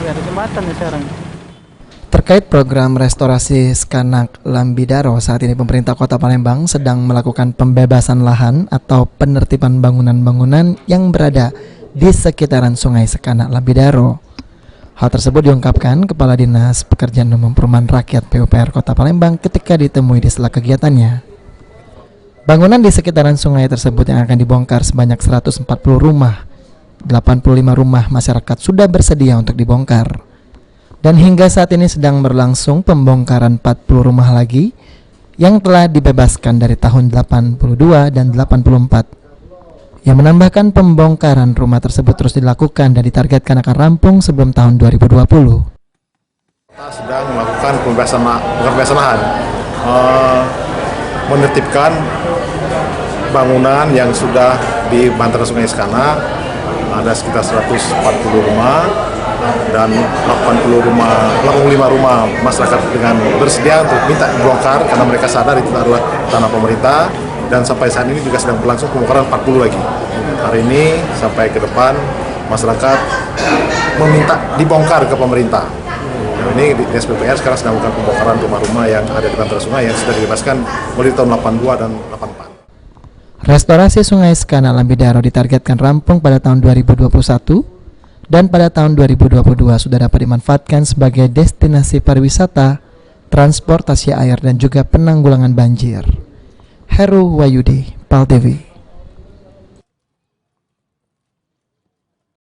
Iya, ada jembatan nih sekarang. Terkait program restorasi Skanak Lambidaro, saat ini pemerintah Kota Palembang sedang melakukan pembebasan lahan atau penertiban bangunan-bangunan yang berada di sekitaran Sungai Skanak Lambidaro. Hal tersebut diungkapkan Kepala Dinas Pekerjaan Umum Perumahan Rakyat PUPR Kota Palembang ketika ditemui di sela kegiatannya. Bangunan di sekitaran sungai tersebut yang akan dibongkar sebanyak 140 rumah, 85 rumah masyarakat sudah bersedia untuk dibongkar. Dan hingga saat ini sedang berlangsung pembongkaran 40 rumah lagi yang telah dibebaskan dari tahun 82 dan 84. Yang menambahkan pembongkaran rumah tersebut terus dilakukan dan ditargetkan akan rampung sebelum tahun 2020. Kita sedang melakukan pembebasan lahan, menertibkan bangunan yang sudah di bantaran Sungai Skanak, ada sekitar 140 rumah dan 85 rumah masyarakat dengan bersedia untuk minta dibongkar karena mereka sadar itu adalah tanah pemerintah, dan sampai saat ini juga sedang berlangsung pembongkaran 40 lagi. Hari ini sampai ke depan masyarakat meminta dibongkar ke pemerintah. Ini di Dinas PUPR sekarang sedang melakukan pembongkaran rumah-rumah yang ada di bantaran sungai yang sudah dibebaskan mulai tahun 82 dan 84. Restorasi Sungai Skanak Lambidaro ditargetkan rampung pada tahun 2021 dan pada tahun 2022 sudah dapat dimanfaatkan sebagai destinasi pariwisata, transportasi air dan juga penanggulangan banjir. Heru Wayudi, PAL TV.